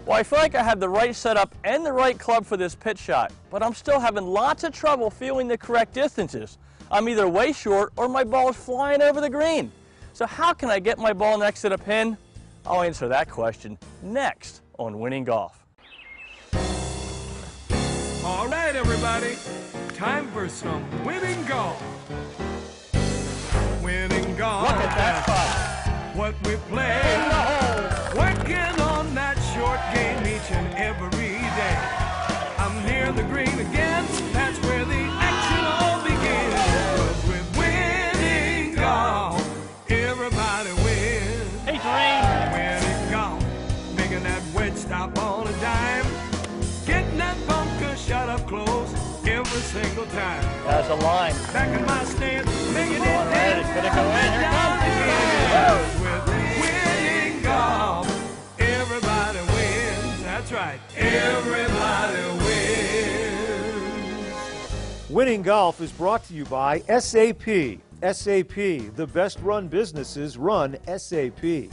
Well, I feel like I have the right setup and the right club for this pitch shot, but I'm still having lots of trouble feeling the correct distances. I'm either way short or my ball is flying over the green. So how can I get my ball next to the pin? I'll answer that question next on Winning Golf. All right, everybody, time for some winning golf. Winning golf. Look at that spot. What we play. Working on that short game each and every day. I'm near the green again. That's where the action all begins. 'Cause with winning golf, everybody wins. Hey, Green. Winning golf, making that wedge stop on a dime. Getting that bunker shot up close every single time. That's a line. Back in my stance, making it All right, it's gonna go in. Here it comes. With winning golf, everybody wins. That's right, everybody wins. Winning Golf is brought to you by SAP. SAP, the best run businesses run SAP.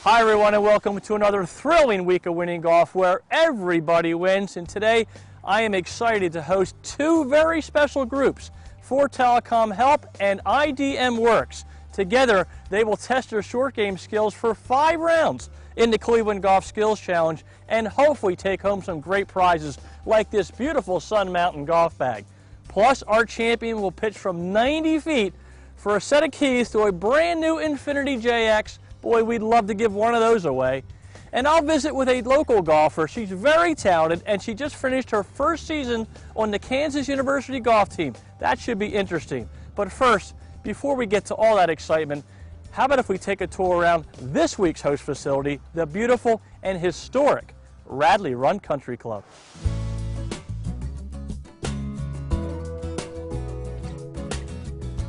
Hi everyone and welcome to another thrilling week of Winning Golf where everybody wins. And today I am excited to host two very special groups for TelecomHelp and IDM Works. Together they will test their short game skills for 5 rounds in the Cleveland Golf Skills Challenge and hopefully take home some great prizes like this beautiful Sun Mountain golf bag. Plus our champion will pitch from 90 feet for a set of keys to a brand new Infinity JX. Boy, we'd love to give one of those away. And I'll visit with a local golfer. She's very talented, and she just finished her first season on the Kansas University golf team. That should be interesting. But first, before we get to all that excitement, how about if we take a tour around this week's host facility, the beautiful and historic Radley Run Country Club.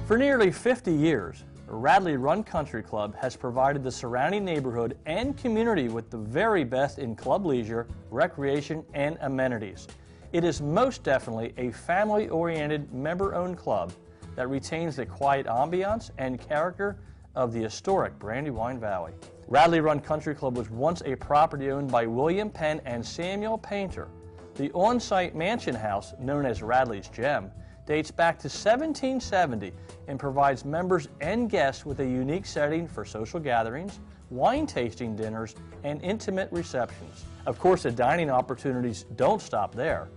For nearly 50 years, Radley Run Country Club has provided the surrounding neighborhood and community with the very best in club leisure, recreation, and amenities. It is most definitely a family-oriented, member-owned club that retains the quiet ambiance and character of the historic Brandywine Valley. Radley Run Country Club was once a property owned by William Penn and Samuel Painter. The on-site mansion house, known as Radley's Gem, dates back to 1770 and provides members and guests with a unique setting for social gatherings, wine tasting dinners, and intimate receptions. Of course, the dining opportunities don't stop there.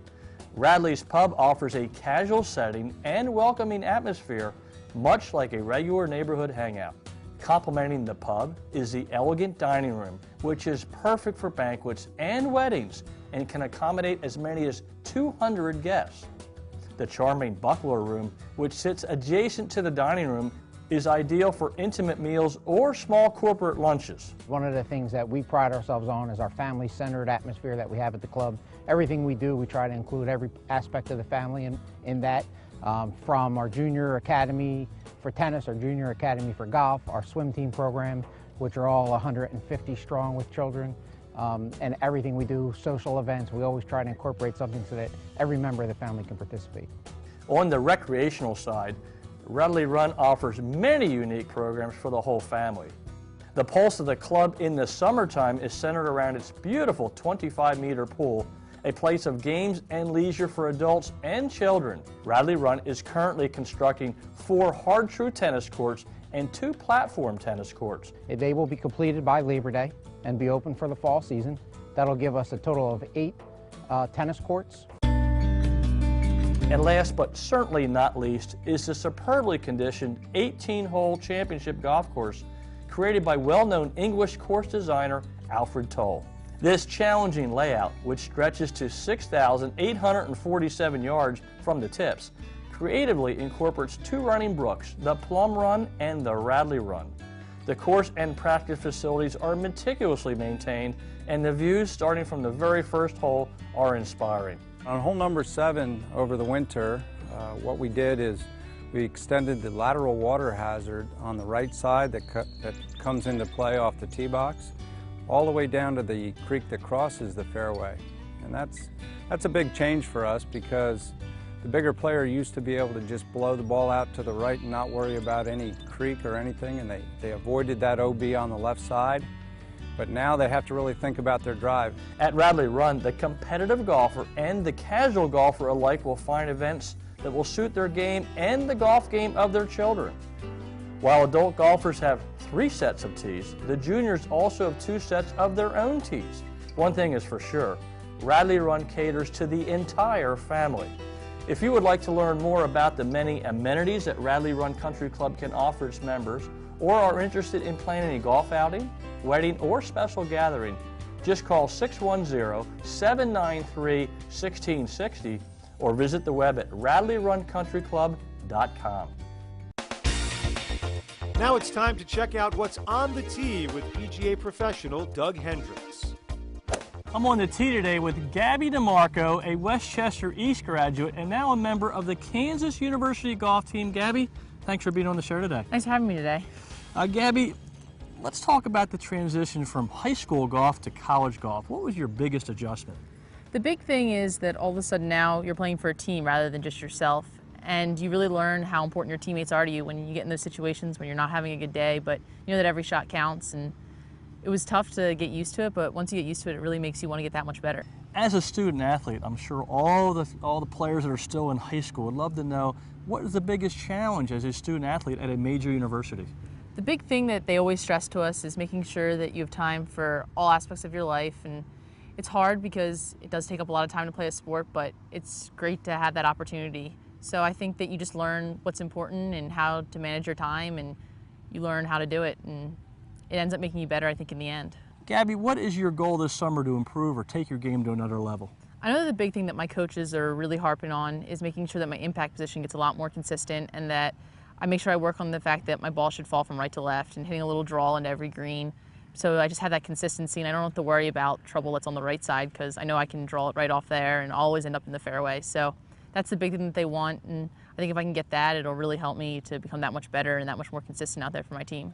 Radley's Pub offers a casual setting and welcoming atmosphere, much like a regular neighborhood hangout. Complementing the pub is the elegant dining room, which is perfect for banquets and weddings and can accommodate as many as 200 guests. The charming Buckler Room, which sits adjacent to the dining room, is ideal for intimate meals or small corporate lunches. One of the things that we pride ourselves on is our family-centered atmosphere that we have at the club. Everything we do, we try to include every aspect of the family in that, from our junior academy for tennis, our junior academy for golf, our swim team program, which are all 150 strong with children. And everything we do, social events, we always try to incorporate something so that every member of the family can participate. On the recreational side, Radley Run offers many unique programs for the whole family. The pulse of the club in the summertime is centered around its beautiful 25-meter pool, a place of games and leisure for adults and children. Radley Run is currently constructing 4 hard-true tennis courts and 2 platform tennis courts. They will be completed by Labor Day and be open for the fall season. That'll give us a total of 8 tennis courts. And last but certainly not least is the superbly conditioned 18-hole championship golf course created by well-known English course designer Alfred Toll. This challenging layout, which stretches to 6,847 yards from the tips, creatively incorporates 2 running brooks, the Plum Run and the Radley Run. The course and practice facilities are meticulously maintained, and the views starting from the very first hole are inspiring. On hole number 7 over the winter, what we did is we extended the lateral water hazard on the right side that comes into play off the tee box all the way down to the creek that crosses the fairway. And that's a big change for us because the bigger player used to be able to just blow the ball out to the right and not worry about any creek or anything, and they avoided that OB on the left side. but now they have to really think about their drive. At Radley Run, the competitive golfer and the casual golfer alike will find events that will suit their game and the golf game of their children. While adult golfers have 3 sets of tees, the juniors also have 2 sets of their own tees. One thing is for sure, Radley Run caters to the entire family. If you would like to learn more about the many amenities that Radley Run Country Club can offer its members, or are interested in planning a golf outing, wedding, or special gathering, just call 610-793-1660 or visit the web at radleyrun.countryclub.com. Now it's time to check out what's on the tee with PGA professional Doug Hendricks. I'm on the tee today with Gabby DeMarco, a Westchester East graduate and now a member of the Kansas University golf team. Gabby, thanks for being on the show today. Thanks for having me today. Gabby, let's talk about the transition from high school golf to college golf. What was your biggest adjustment? The big thing is that all of a sudden now you're playing for a team rather than just yourself, and you really learn how important your teammates are to you when you get in those situations when you're not having a good day, but you know that every shot counts. And it was tough to get used to it, but once you get used to it, it really makes you want to get that much better. As a student athlete, I'm sure all the players that are still in high school would love to know, what is the biggest challenge as a student athlete at a major university? The big thing that they always stress to us is making sure that you have time for all aspects of your life, and it's hard because it does take up a lot of time to play a sport, but it's great to have that opportunity. So I think that you just learn what's important and how to manage your time, and you learn how to do it, and it ends up making you better, I think, in the end. Gabby, what is your goal this summer to improve or take your game to another level? I know that the big thing that my coaches are really harping on is making sure that my impact position gets a lot more consistent, and that I make sure I work on the fact that my ball should fall from right to left and hitting a little draw into every green. So I just have that consistency, and I don't have to worry about trouble that's on the right side because I know I can draw it right off there and always end up in the fairway. So that's the big thing that they want, and I think if I can get that, it'll really help me to become that much better and that much more consistent out there for my team.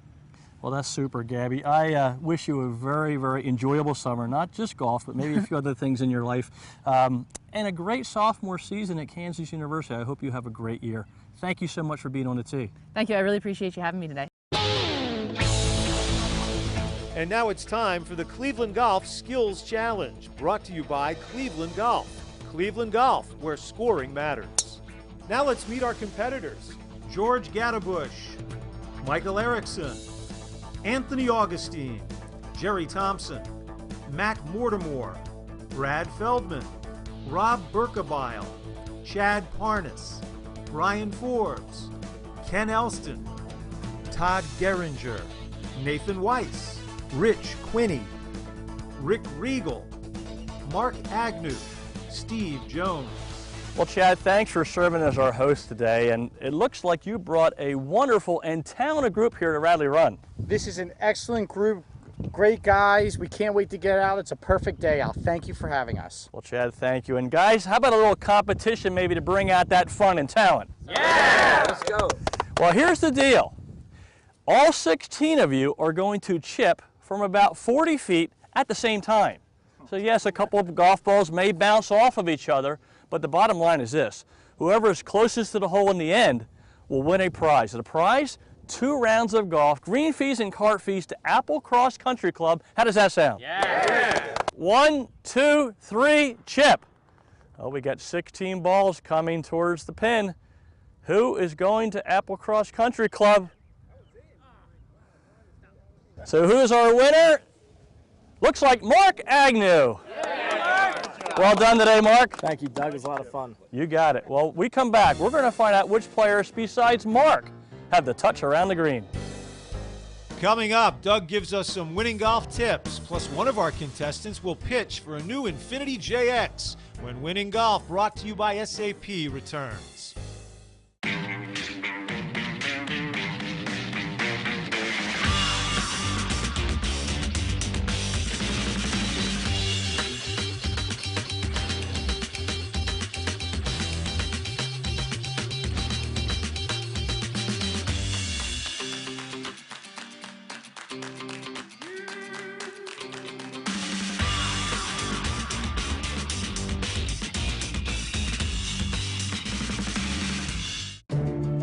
Well, that's super, Gabby. I wish you a very, very enjoyable summer, not just golf, but maybe a few other things in your life. And a great sophomore season at Kansas University. I hope you have a great year. Thank you so much for being on the tee. Thank you. I really appreciate you having me today. And now it's time for the Cleveland Golf Skills Challenge, brought to you by Cleveland Golf. Cleveland Golf, where scoring matters. Now let's meet our competitors. George Gatterbush, Michael Erickson, Anthony Augustine, Jerry Thompson, Mac Mortimer, Brad Feldman, Rob Berkebile, Chad Parnas, Brian Forbes, Ken Elston, Todd Geringer, Nathan Weiss, Rich Quinney, Rick Regal, Mark Agnew, Steve Jones. Well, Chad, thanks for serving as our host today, and it looks like you brought a wonderful and talented group here to Radley Run. This is an excellent group, great guys. We can't wait to get out. It's a perfect day out. Thank you for having us. Well, Chad, thank you. And guys, how about a little competition maybe to bring out that fun and talent? Yeah! Let's go. Well, here's the deal. All 16 of you are going to chip from about 40 feet at the same time. So yes, a couple of golf balls may bounce off of each other, but the bottom line is this. Whoever is closest to the hole in the end will win a prize. The prize, 2 rounds of golf, green fees and cart fees to Apple Cross Country Club. How does that sound? Yeah! 1, 2, 3, chip. Oh, we got 16 balls coming towards the pin. Who is going to Apple Cross Country Club? So who is our winner? Looks like Mark Agnew. Well done today, Mark. Thank you, Doug. It was a lot of fun. You got it. Well, we come back. We're going to find out which players besides Mark have the touch around the green. Coming up, Doug gives us some winning golf tips, plus one of our contestants will pitch for a new Infiniti JX when Winning Golf, brought to you by SAP, returns.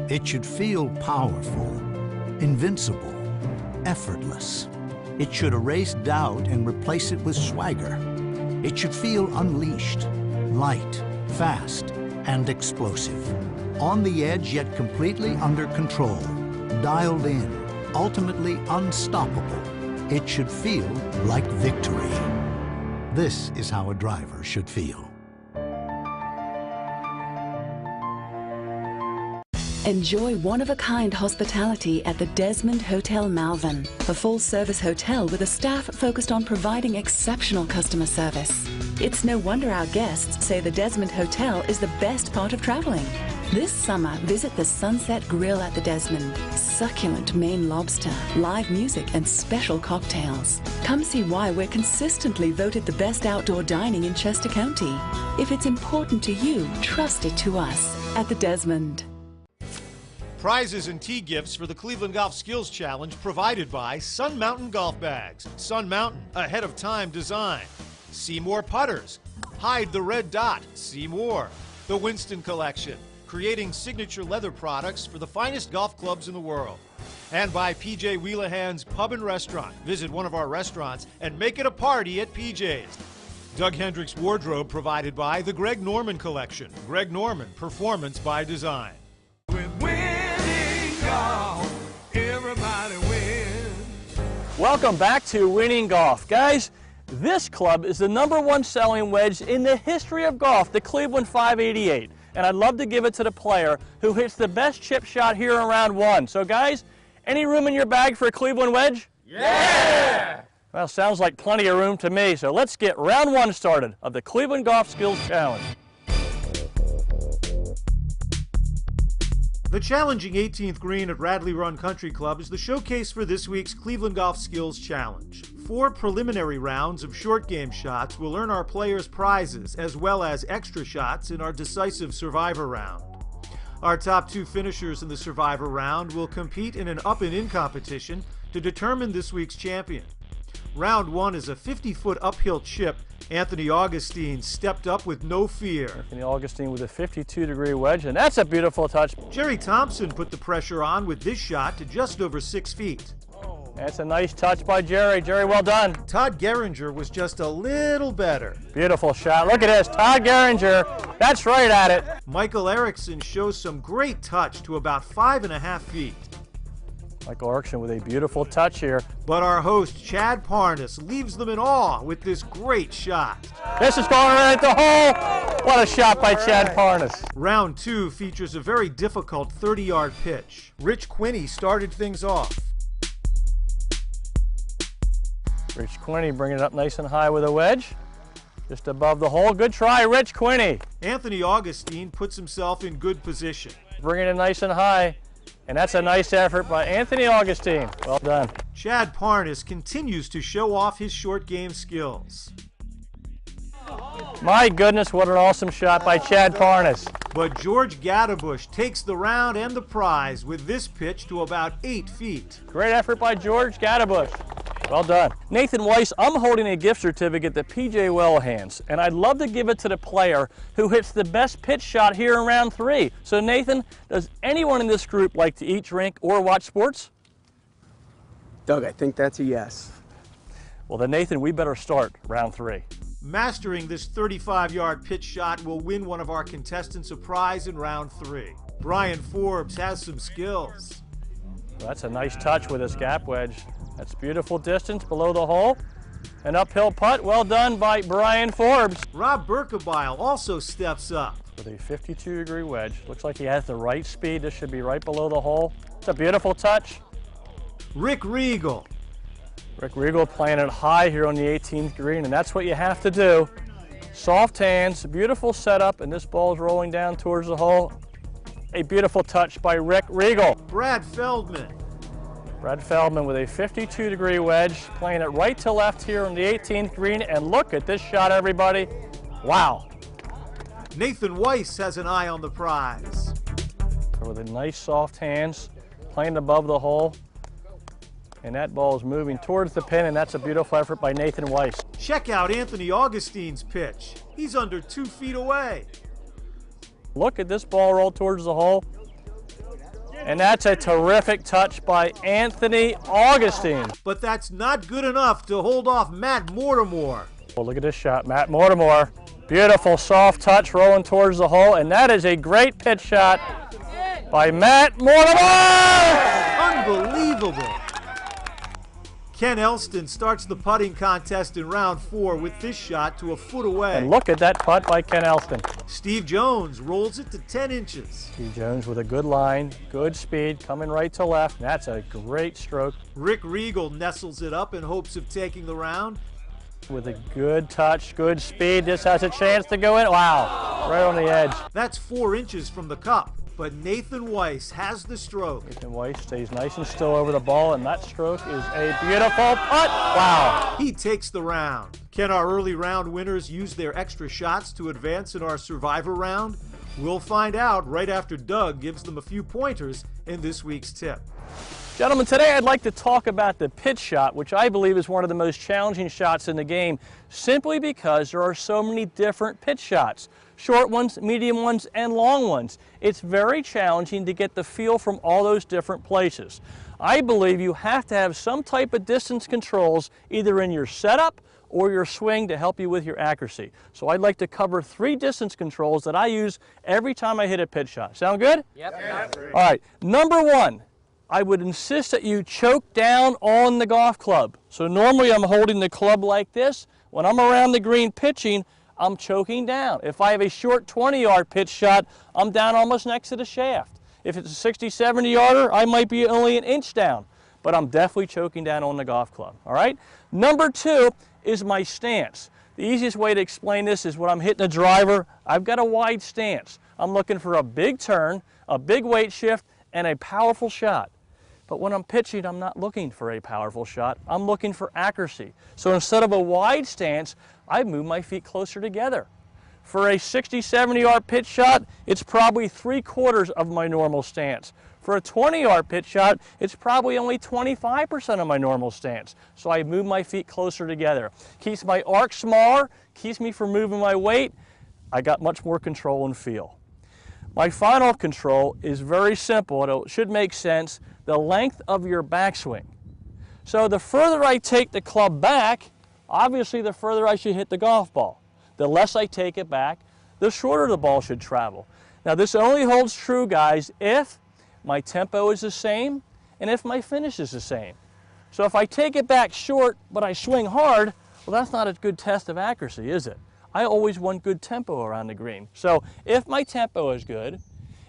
It should feel powerful, invincible, effortless. It should erase doubt and replace it with swagger. It should feel unleashed, light, fast, and explosive. On the edge, yet completely under control. Dialed in, ultimately unstoppable. It should feel like victory. This is how a driver should feel. Enjoy one-of-a-kind hospitality at the Desmond Hotel Malvern, a full-service hotel with a staff focused on providing exceptional customer service. It's no wonder our guests say the Desmond Hotel is the best part of traveling. This summer, visit the Sunset Grill at the Desmond. Succulent Maine lobster, live music, and special cocktails. Come see why we're consistently voted the best outdoor dining in Chester County. If it's important to you, trust it to us at the Desmond. Prizes and tee gifts for the Cleveland Golf Skills Challenge provided by Sun Mountain Golf Bags. Sun Mountain, ahead of time design. Seymour Putters, hide the red dot, see more. The Winston Collection, creating signature leather products for the finest golf clubs in the world. And by PJ Wheelahan's Pub and Restaurant. Visit one of our restaurants and make it a party at PJ's. Doug Hendricks Wardrobe provided by the Greg Norman Collection. Greg Norman, performance by design. Everybody wins. Welcome back to Winning Golf. Guys, this club is the #1 selling wedge in the history of golf, the Cleveland 588. And I'd love to give it to the player who hits the best chip shot here in round 1. So guys, any room in your bag for a Cleveland wedge? Yeah! Well, sounds like plenty of room to me. So let's get round 1 started of the Cleveland Golf Skills Challenge. The challenging 18th green at Radley Run Country Club is the showcase for this week's Cleveland Golf Skills Challenge. 4 preliminary rounds of short game shots will earn our players prizes, as well as extra shots in our decisive Survivor round. Our top 2 finishers in the Survivor round will compete in an up and in competition to determine this week's champion. Round 1 is a 50-foot uphill chip. Anthony Augustine stepped up with no fear. Anthony Augustine with a 52-degree wedge, and that's a beautiful touch. Jerry Thompson put the pressure on with this shot to just over 6 feet. That's a nice touch by Jerry. Jerry, well done. Todd Geringer was just a little better. Beautiful shot. Look at this. Todd Geringer. That's right at it. Michael Erickson shows some great touch to about 5.5 feet. Michael Erickson with a beautiful touch here. But our host, Chad Parnas, leaves them in awe with this great shot. This is going right at the hole. What a shot by Chad Parnas. Round 2 features a very difficult 30-yard pitch. Rich Quinney started things off. Rich Quinney bringing it up nice and high with a wedge. Just above the hole. Good try, Rich Quinney. Anthony Augustine puts himself in good position. Bringing it nice and high. And that's a nice effort by Anthony Augustine. Well done. Chad Parnas continues to show off his short game skills. My goodness, what an awesome shot by Chad Parnas. But George Gadabush takes the round and the prize with this pitch to about 8 feet. Great effort by George Gadabush. Well done. Nathan Weiss, I'm holding a gift certificate that PJ Wellhands, and I'd love to give it to the player who hits the best pitch shot here in round 3. So Nathan, does anyone in this group like to eat, drink, or watch sports? Doug, I think that's a yes. Well then Nathan, we better start round 3. Mastering this 35-yard pitch shot will win one of our contestants a prize in round 3. Brian Forbes has some skills. Well, that's a nice touch with his gap wedge. That's beautiful distance below the hole. An uphill putt, well done by Brian Forbes. Rob Berkebile also steps up. With a 52-degree wedge. Looks like he has the right speed. This should be right below the hole. It's a beautiful touch. Rick Regal. Rick Regal playing it high here on the 18th green, and that's what you have to do. Soft hands, beautiful setup, and this ball is rolling down towards the hole. A beautiful touch by Rick Regal. Brad Feldman. Brad Feldman with a 52-degree wedge, playing it right to left here on the 18th green, and look at this shot, everybody. Wow. Nathan Weiss has an eye on the prize. With a nice soft hands, playing above the hole, and that ball is moving towards the pin, and that's a beautiful effort by Nathan Weiss. Check out Anthony Augustine's pitch. He's under 2 feet away. Look at this ball roll towards the hole. And that's a terrific touch by Anthony Augustine. But that's not good enough to hold off Matt Mortimer. Well, look at this shot, Matt Mortimer. Beautiful soft touch rolling towards the hole, and that is a great pitch shot by Matt Mortimer! Unbelievable. Ken Elston starts the putting contest in round 4 with this shot to a foot away. And look at that putt by Ken Elston. Steve Jones rolls it to 10 inches. Steve Jones with a good line, good speed, coming right to left. That's a great stroke. Rick Regal nestles it up in hopes of taking the round. With a good touch, good speed. This has a chance to go in. Wow, right on the edge. That's 4 inches from the cup. But Nathan Weiss has the stroke. Nathan Weiss stays nice and still over the ball, and that stroke is a beautiful putt. Wow. He takes the round. Can our early round winners use their extra shots to advance in our survivor round? We'll find out right after Doug gives them a few pointers in this week's tip. Gentlemen, today I'd like to talk about the pitch shot, which I believe is one of the most challenging shots in the game, simply because there are so many different pitch shots. Short ones, medium ones, and long ones. It's very challenging to get the feel from all those different places. I believe you have to have some type of distance controls either in your setup or your swing to help you with your accuracy. So I'd like to cover 3 distance controls that I use every time I hit a pitch shot. Sound good? Yep. All right, number 1. I would insist that you choke down on the golf club. So normally I'm holding the club like this. When I'm around the green pitching, I'm choking down. If I have a short 20-yard pitch shot, I'm down almost next to the shaft. If it's a 60, 70-yarder, I might be only an inch down, but I'm definitely choking down on the golf club, all right? Number 2 is my stance. The easiest way to explain this is when I'm hitting a driver, I've got a wide stance. I'm looking for a big turn, a big weight shift, and a powerful shot. But when I'm pitching, I'm not looking for a powerful shot. I'm looking for accuracy. So instead of a wide stance, I move my feet closer together. For a 60, 70-yard pitch shot, it's probably 3/4 of my normal stance. For a 20-yard pitch shot, it's probably only 25% of my normal stance. So I move my feet closer together. Keeps my arc smaller, keeps me from moving my weight. I got much more control and feel. My final control is very simple, and it should make sense, the length of your backswing. So the further I take the club back, obviously the further I should hit the golf ball. The less I take it back, the shorter the ball should travel. Now this only holds true, guys, if my tempo is the same and if my finish is the same. So if I take it back short but I swing hard, well, that's not a good test of accuracy, is it? I always want good tempo around the green. So if my tempo is good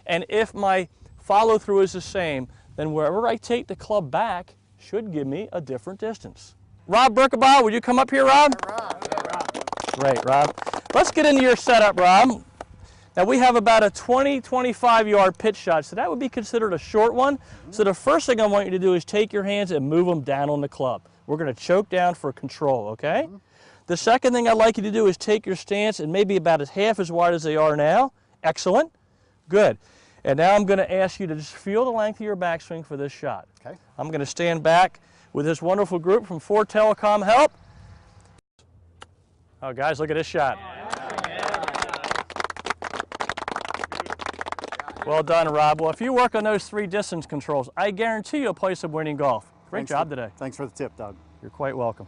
and if my follow through is the same, then wherever I take the club back should give me a different distance. Rob Berkebaugh, would you come up here, Rob? Great, Rob. Let's get into your setup, Rob. Now we have about a 20, 25-yard pitch shot, so that would be considered a short one. So the first thing I want you to do is take your hands and move them down on the club. We're going to choke down for control, okay? The second thing I'd like you to do is take your stance and maybe about half as wide as they are now. Excellent. Good. And now I'm going to ask you to just feel the length of your backswing for this shot. Okay. I'm going to stand back with this wonderful group from TelecomHelp. Oh, guys, look at this shot. Well done, Rob. Well, if you work on those 3 distance controls, I guarantee you'll play some winning golf. Great job today. Thanks for the tip, Doug. You're quite welcome.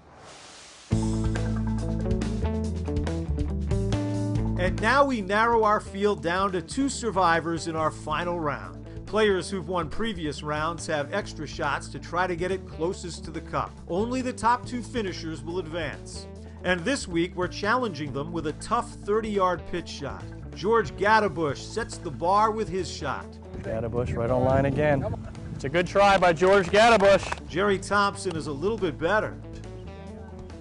And now we narrow our field down to 2 survivors in our final round. Players who've won previous rounds have extra shots to try to get it closest to the cup. Only the top 2 finishers will advance. And this week we're challenging them with a tough 30-yard pitch shot. George Gadabush sets the bar with his shot. Gadabush right on line again. It's a good try by George Gadabush. Jerry Thompson is a little bit better.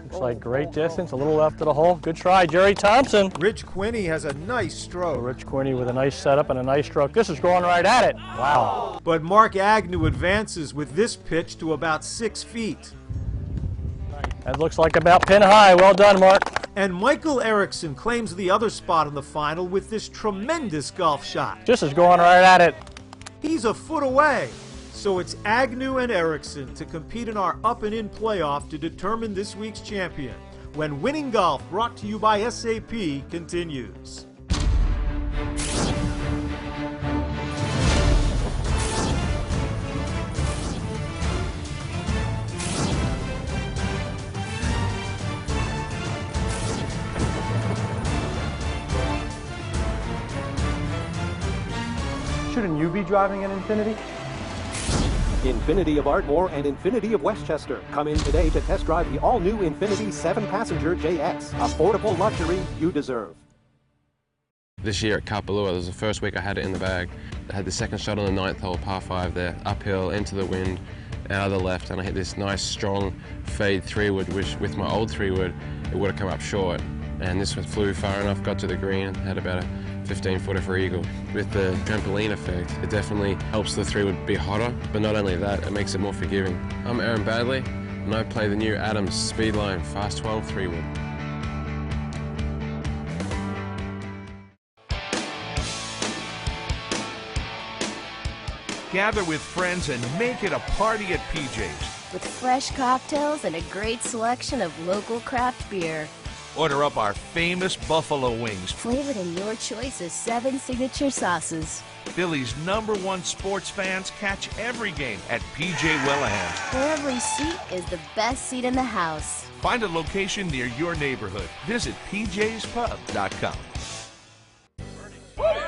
Looks like great distance, a little left of the hole. Good try, Jerry Thompson. Rich Quinney has a nice stroke. Rich Quinney with a nice setup and a nice stroke. This is going right at it. Wow. But Mark Agnew advances with this pitch to about 6 feet. That looks like about pin high. Well done, Mark. And Michael Erickson claims the other spot in the final with this tremendous golf shot. Just is going right at it. He's a foot away. So it's Agnew and Erickson to compete in our up and in playoff to determine this week's champion. When Winning Golf, brought to you by SAP, continues. shouldn't you be driving an Infiniti? Infiniti of Ardmore and Infiniti of Westchester. Come in today to test drive the all-new Infiniti 7-passenger JX. Affordable luxury you deserve. This year at Kapalua, it was the first week I had it in the bag. I had the second shot on the 9th hole, par 5 there, uphill, into the wind, out of the left, and I hit this nice, strong fade 3-wood, which with my old 3-wood, it would have come up short. And this one flew far enough, got to the green, had about a 15-footer for eagle. With the trampoline effect, it definitely helps the 3-wood be hotter, but not only that, it makes it more forgiving. I'm Aaron Badley, and I play the new Adams Speedline Fast 12 3-wood. Gather with friends and make it a party at PJ's. With fresh cocktails and a great selection of local craft beer. Order up our famous buffalo wings, Flavored in your choice of 7 signature sauces. Philly's #1 sports fans catch every game at PJ Wellaham. Where every seat is the best seat in the house. Find a location near your neighborhood. Visit pjspub.com.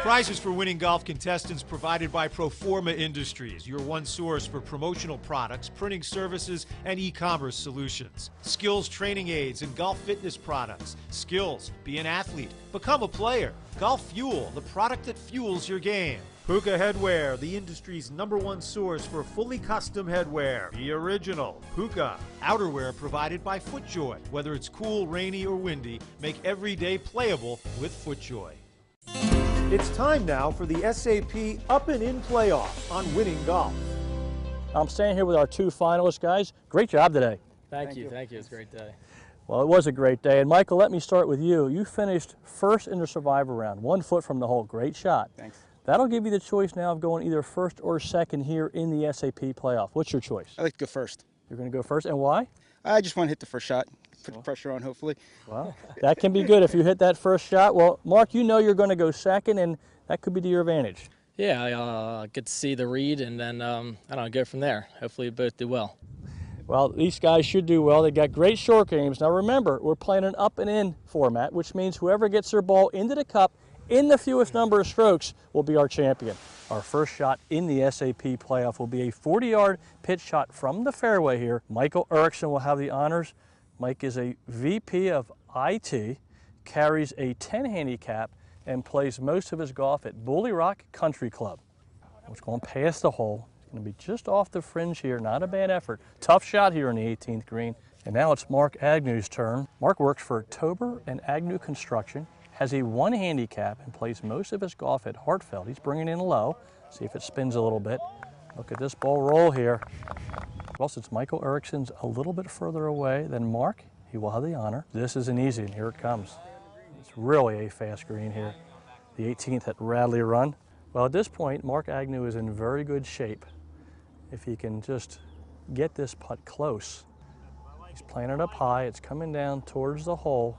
Prizes for winning golf contestants provided by Proforma Industries, your one source for promotional products, printing services, and e-commerce solutions. Skills training aids and golf fitness products. Skills, be an athlete, become a player. Golf Fuel, the product that fuels your game. Puka Headwear, the industry's #1 source for fully custom headwear. The original Puka. Outerwear provided by FootJoy. Whether it's cool, rainy, or windy, make every day playable with FootJoy. It's time now for the SAP Up and In playoff on Winning Golf. I'm standing here with our 2 finalists, guys. Great job today. Thank you. It was a great day. Well, it was a great day. And Michael, let me start with you. You finished first in the Survivor round, 1 foot from the hole. Great shot. Thanks. That'll give you the choice now of going either first or second here in the SAP playoff. What's your choice? I like to go first. You're going to go first, and why? I just want to hit the first shot, put the pressure on, hopefully. Well, that can be good if you hit that first shot. Well, Mark, you know you're going to go second, and that could be to your advantage. Yeah, I get to see the read, and then, I don't know, go from there. Hopefully, we both do well. Well, these guys should do well. They got great short games. Now, remember, we're playing an up and in format, which means whoever gets their ball into the cup in the fewest number of strokes will be our champion. Our first shot in the SAP playoff will be a 40-yard pitch shot from the fairway here. Michael Erickson will have the honors. Mike is a VP of IT, carries a 10 handicap, and plays most of his golf at Bully Rock Country Club. It's going past the hole. It's going to be just off the fringe here. Not a bad effort. Tough shot here on the 18th green. And now it's Mark Agnew's turn. Mark works for Tober and Agnew Construction, has a 1 handicap, and plays most of his golf at Hartfeld. He's bringing in low. See if it spins a little bit. Look at this ball roll here. Well, since Michael Erickson's a little bit further away than Mark, he will have the honor. This is an easy, and here it comes. It's really a fast green here. The 18th at Radley Run. Well, at this point, Mark Agnew is in very good shape. If he can just get this putt close. He's playing it up high. It's coming down towards the hole.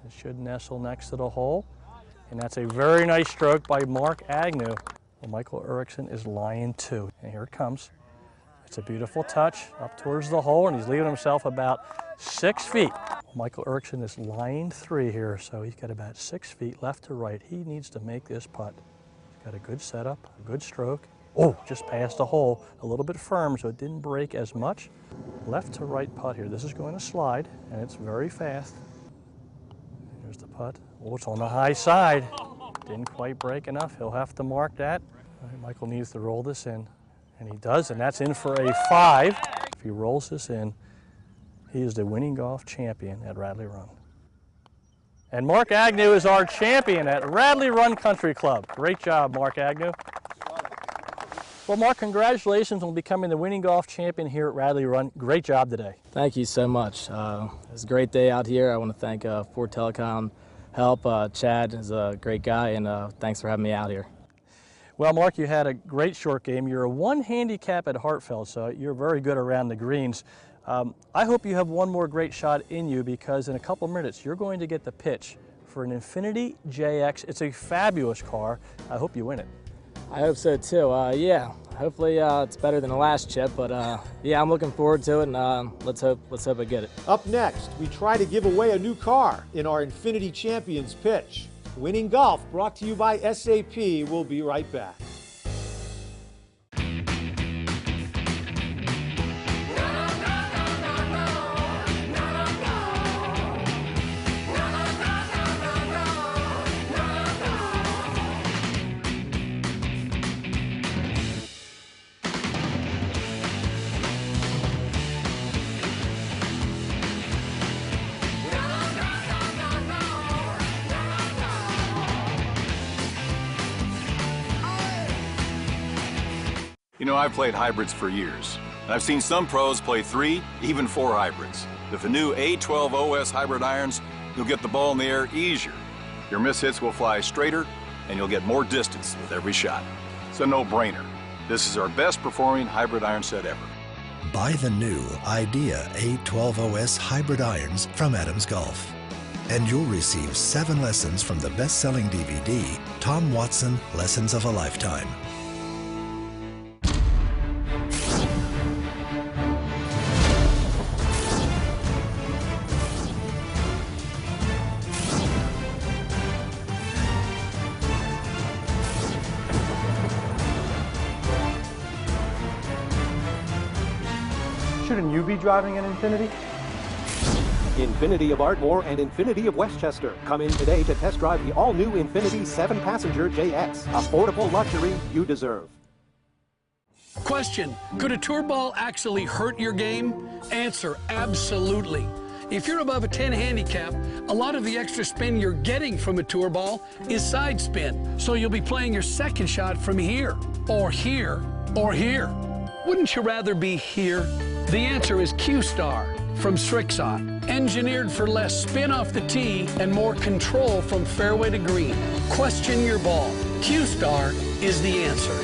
It should nestle next to the hole. And that's a very nice stroke by Mark Agnew. Well, Michael Erickson is lying 2. And here it comes. It's a beautiful touch up towards the hole, and he's leaving himself about 6 feet. Michael Erickson is lying 3 here, so he's got about 6 feet left to right. He needs to make this putt. He's got a good setup, a good stroke. Oh, just past the hole, a little bit firm, so it didn't break as much. Left to right putt here. This is going to slide, and it's very fast. Here's the putt. Oh, it's on the high side. Didn't quite break enough. He'll have to mark that. All right, Michael needs to roll this in. And he does, and that's in for a 5. If he rolls this in, he is the winning golf champion at Radley Run. And Mark Agnew is our champion at Radley Run Country Club. Great job, Mark Agnew. Well, Mark, congratulations on becoming the winning golf champion here at Radley Run. Great job today. Thank you so much. It's a great day out here. I want to thank Ford TelecomHelp. Chad is a great guy, and thanks for having me out here. Well, Mark, you had a great short game. You're a 1 handicap at Hartfeld, so you're very good around the greens. I hope you have one more great shot in you, because in a couple of minutes you're going to get the pitch for an Infiniti JX. It's a fabulous car. I hope you win it. I hope so too. Yeah, hopefully it's better than the last chip, but yeah, I'm looking forward to it, and let's hope I get it. Up next, we try to give away a new car in our Infiniti Champions pitch. Winning Golf, brought to you by SAP. We'll be right back. You know, I've played hybrids for years, and I've seen some pros play 3, even 4 hybrids. With the new A12 OS hybrid irons, you'll get the ball in the air easier. Your miss hits will fly straighter, and you'll get more distance with every shot. It's a no-brainer. This is our best performing hybrid iron set ever. Buy the new IDEA A12 OS hybrid irons from Adams Golf, and you'll receive 7 lessons from the best-selling DVD, Tom Watson, Lessons of a Lifetime. Shouldn't you be driving an Infiniti? Infiniti of Ardmore and Infiniti of Westchester. Come in today to test drive the all-new Infiniti 7-passenger JX. Affordable luxury you deserve. Question: could a tour ball actually hurt your game? Answer: absolutely. If you're above a 10 handicap, a lot of the extra spin you're getting from a tour ball is side spin. So you'll be playing your second shot from here, or here, or here. Wouldn't you rather be here? The answer is Q-Star from Srixon, engineered for less spin off the tee and more control from fairway to green. Question your ball. Q-Star is the answer.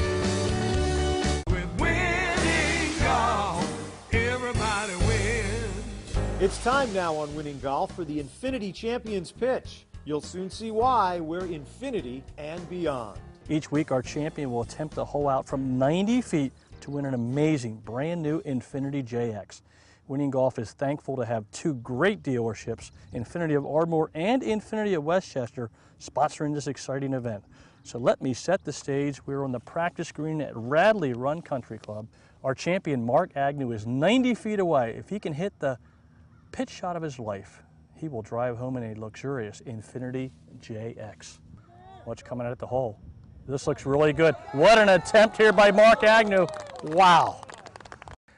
With Winning Golf, everybody wins. It's time now on Winning Golf for the Infiniti Champions Pitch. You'll soon see why we're Infiniti and beyond. Each week, our champion will attempt to hole out from 90 feet to win an amazing brand new Infiniti JX. Winning Golf is thankful to have 2 great dealerships, Infiniti of Ardmore and Infiniti of Westchester, sponsoring this exciting event. So let me set the stage. We're on the practice green at Radley Run Country Club. Our champion, Mark Agnew, is 90 feet away. If he can hit the pitch shot of his life, he will drive home in a luxurious Infiniti JX. What's coming out at the hole? This looks really good. What an attempt here by Mark Agnew. Wow.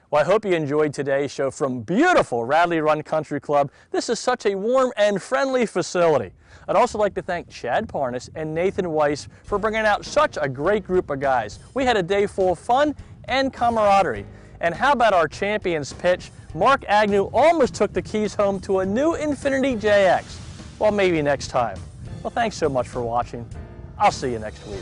Well, I hope you enjoyed today's show from beautiful Radley Run Country Club. This is such a warm and friendly facility. I'd also like to thank Chad Parnas and Nathan Weiss for bringing out such a great group of guys. We had a day full of fun and camaraderie. And how about our champion's pitch? Mark Agnew almost took the keys home to a new Infiniti JX. Well, maybe next time. Well, thanks so much for watching. I'll see you next week.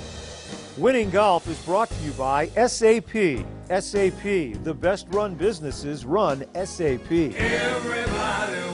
Winning Golf is brought to you by SAP. SAP, the best run businesses run SAP. Everybody